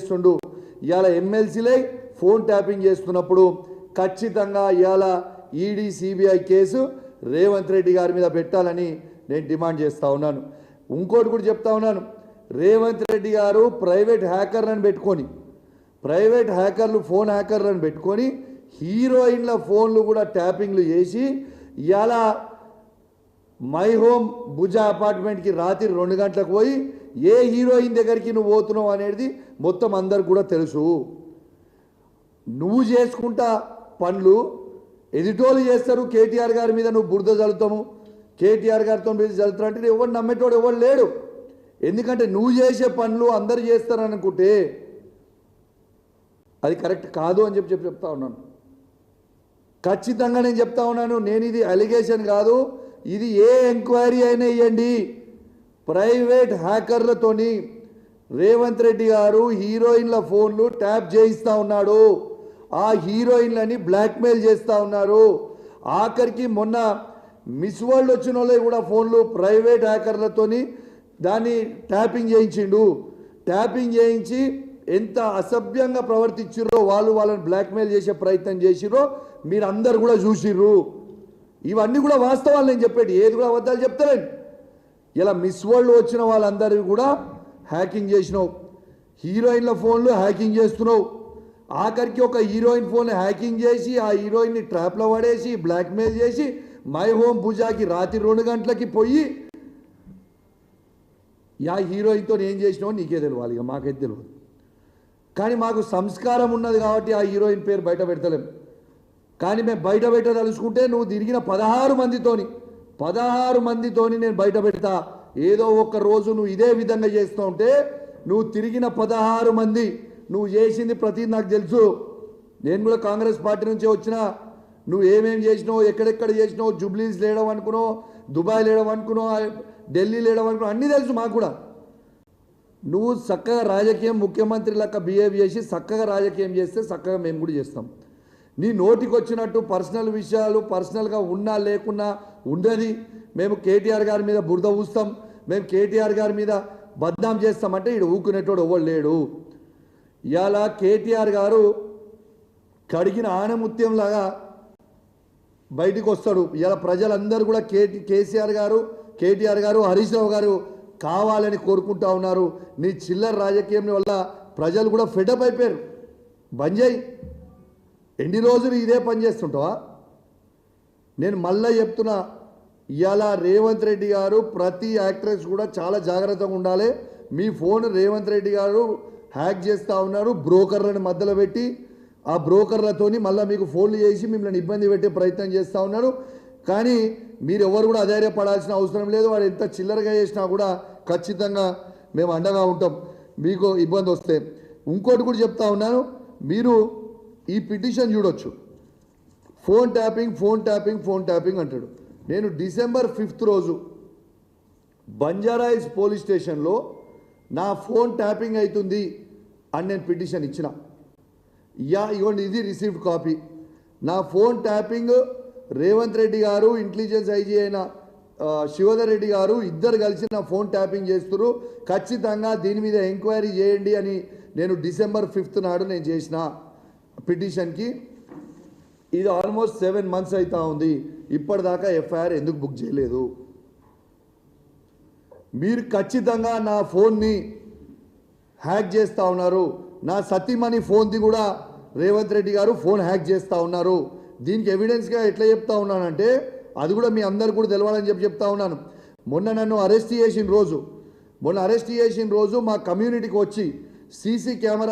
చేస్తుండు ఇయాల ఎమ్మెల్సీలే phone tapping చేస్తున్నప్పుడు ఖచ్చితంగా ఇయాల ED CBI case Revanth Reddy గారి మీద పెట్టాలని నేను డిమాండ్ చేస్తా ఉన్నాను ఇంకోటి కూడా చెప్తా ఉన్నాను రేవంత్ రెడ్డి గారు ప్రైవేట్ హ్యాకర్లను పెట్టుకొని ప్రైవేట్ హ్యాకర్లు ఫోన్ హ్యాకర్లను పెట్టుకొని హీరోయిన్ల ఫోన్లు కూడా ట్యాపింగ్లు చేసి ఇయాల మై హోమ్ భుజా అపార్ట్మెంట్కి రాత్రి 2 గంటలకు పోయి ఏ హీరోయిన్ దగ్గరికి నువ్వు పోతున్నావు అనేది మొత్తం అందరికి కూడా తెలుసు నువ్వు చేసుకుంటా పనులు ఎదిటోళ్ళు చేస్తారు కేటీఆర్ గారి మీద నువ్వు బురద చల్లుతాము కేటీఆర్ గారితో మీద చల్లుతారు అంటే ఎవరు నమ్మేటోడు ఎవరు లేడు ఎందుకంటే నువ్వు చేసే పనులు అందరు చేస్తారనుకుంటే అది కరెక్ట్ కాదు అని చెప్తా ఉన్నాను ఖచ్చితంగా నేను చెప్తా ఉన్నాను నేను ఇది అలిగేషన్ కాదు ఇది ఏ ఎంక్వైరీ అయినా ఇవ్వండి ప్రైవేట్ హ్యాకర్లతోని రేవంత్ రెడ్డి గారు హీరోయిన్ల ఫోన్లు ట్యాప్ చేయిస్తూ ఉన్నాడు ఆ హీరోయిన్లని బ్లాక్మెయిల్ చేస్తూ ఉన్నారు ఆఖరికి మొన్న మిస్ వరల్డ్ వచ్చిన వాళ్ళే కూడా ఫోన్లు ప్రైవేట్ హ్యాకర్లతోని దాన్ని ట్యాపింగ్ చేయించిండు ట్యాపింగ్ చేయించి ఎంత అసభ్యంగా ప్రవర్తించిర్రో వాళ్ళని బ్లాక్మెయిల్ చేసే ప్రయత్నం చేసిర్రో మీరు అందరు కూడా చూసిర్రు ఇవన్నీ కూడా వాస్తవాలు నేను చెప్పేది ఏది కూడా అబద్ధాలు చెప్తారండి ఇలా మిస్ వరల్డ్ వచ్చిన వాళ్ళందరికీ కూడా హ్యాకింగ్ చేసినావు హీరోయిన్ల ఫోన్లు హ్యాకింగ్ చేస్తున్నావు ఆఖరికి ఒక హీరోయిన్ ఫోన్ హ్యాకింగ్ చేసి ఆ హీరోయిన్ని ట్రాప్లో పడేసి బ్లాక్మెయిల్ చేసి మై హోమ్ పూజాకి రాత్రి 2 గంటలకి పోయి యా హీరోయిన్తో ఏం చేసినావో నీకే తెలియాలి ఇక మాకైతే తెలియదు కానీ మాకు సంస్కారం ఉన్నది కాబట్టి ఆ హీరోయిన్ పేరు బయట పెడతలేం కానీ మేము బయట పెట్టదలుచుకుంటే నువ్వు తిరిగిన 16 మందితోని నేను బయట పెడతా ఏదో ఒక రోజు నువ్వు ఇదే విధంగా చేస్తూ ఉంటే నువ్వు తిరిగిన 16 మంది నువ్వు చేసింది ప్రతి నాకు తెలుసు నేను కూడా కాంగ్రెస్ పార్టీ నుంచే వచ్చినా నువ్వు ఏమేమి చేసినావు ఎక్కడెక్కడ చేసినావు జూబ్లీస్ లేయడం అనుకున్నావు దుబాయ్ లేయడం అనుకున్నావు ఢిల్లీ లేయడం అనుకున్నావు అన్నీ తెలుసు మాకు కూడా నువ్వు చక్కగా రాజకీయం ముఖ్యమంత్రి లెక్క బిహేవ్ చేసి చక్కగా రాజకీయం చేస్తే చక్కగా మేము కూడా చేస్తాం నీ నోటికి వచ్చినట్టు పర్సనల్ విషయాలు పర్సనల్గా ఉన్నా లేకున్నా ఉండదు మేము కేటీఆర్ గారి మీద బురద ఊస్తాం మేము కేటీఆర్ గారి మీద బద్నాం చేస్తామంటే ఈడు ఊకునేటోడు ఎవరు లేడు ఇవాళ కేటీఆర్ గారు కడిగిన ఆనముత్యంలాగా బయటికి వస్తాడు ఇవాళ ప్రజలందరూ కూడా కేటీఆర్ గారు హరీష్ రావు గారు కావాలని కోరుకుంటా ఉన్నారు నీ చిల్లర రాజకీయం వల్ల ప్రజలు కూడా ఫెడప్ అయిపోయారు బంద్ చేయి ఎన్ని రోజులు ఇదే పని చేస్తుంటావా నేను మళ్ళీ చెప్తున్నా ఇవాళ రేవంత్ రెడ్డి గారు ప్రతి యాక్ట్రెస్ కూడా చాలా జాగ్రత్తగా ఉండాలి మీ ఫోన్ రేవంత్ రెడ్డి గారు హ్యాక్ చేస్తూ ఉన్నారు బ్రోకర్లను మధ్యలో పెట్టి ఆ బ్రోకర్లతోని మళ్ళీ మీకు ఫోన్లు చేసి మిమ్మల్ని ఇబ్బంది పెట్టే ప్రయత్నం చేస్తూ ఉన్నారు కానీ మీరు ఎవరు కూడా అధైర్యపడాల్సిన అవసరం లేదు వాడు ఎంత చిల్లరగా చేసినా కూడా ఖచ్చితంగా మేము అండగా ఉంటాం మీకు ఇబ్బంది వస్తే ఇంకోటి కూడా చెప్తా ఉన్నాను మీరు ఈ పిటిషన్ చూడొచ్చు ఫోన్ ట్యాపింగ్ అంటాడు నేను December 5th రోజు బంజారాయిల్స్ పోలీస్ స్టేషన్లో నా ఫోన్ ట్యాపింగ్ అవుతుంది అని నేను పిటిషన్ ఇచ్చిన ఇవ్వండి ఇది రిసీవ్డ్ కాపీ నా ఫోన్ ట్యాపింగ్ రేవంత్ రెడ్డి గారు ఇంటెలిజెన్స్ ఐజీ అయిన శివధర్ రెడ్డి గారు ఇద్దరు కలిసి నా ఫోన్ ట్యాపింగ్ చేస్తున్నారు ఖచ్చితంగా దీని మీద ఎంక్వైరీ చేయండి అని నేను December 5th నాడు నేను చేసిన పిటిషన్కి ఇది ఆల్మోస్ట్ 7 months అవుతా ఉంది ఇప్పటిదాకా ఎఫ్ఐఆర్ ఎందుకు బుక్ చేయలేదు మీరు ఖచ్చితంగా నా ఫోన్ని హ్యాక్ చేస్తూ ఉన్నారు నా సతీమణి ఫోన్ది కూడా రేవంత్ రెడ్డి గారు ఫోన్ హ్యాక్ చేస్తూ ఉన్నారు దీనికి ఎవిడెన్స్గా ఎట్లా చెప్తా ఉన్నానంటే అది కూడా మీ అందరు కూడా తెలవాలని చెప్తా ఉన్నాను మొన్న నన్ను అరెస్ట్ చేసిన రోజు మా కమ్యూనిటీకి వచ్చి సీసీ కెమెరా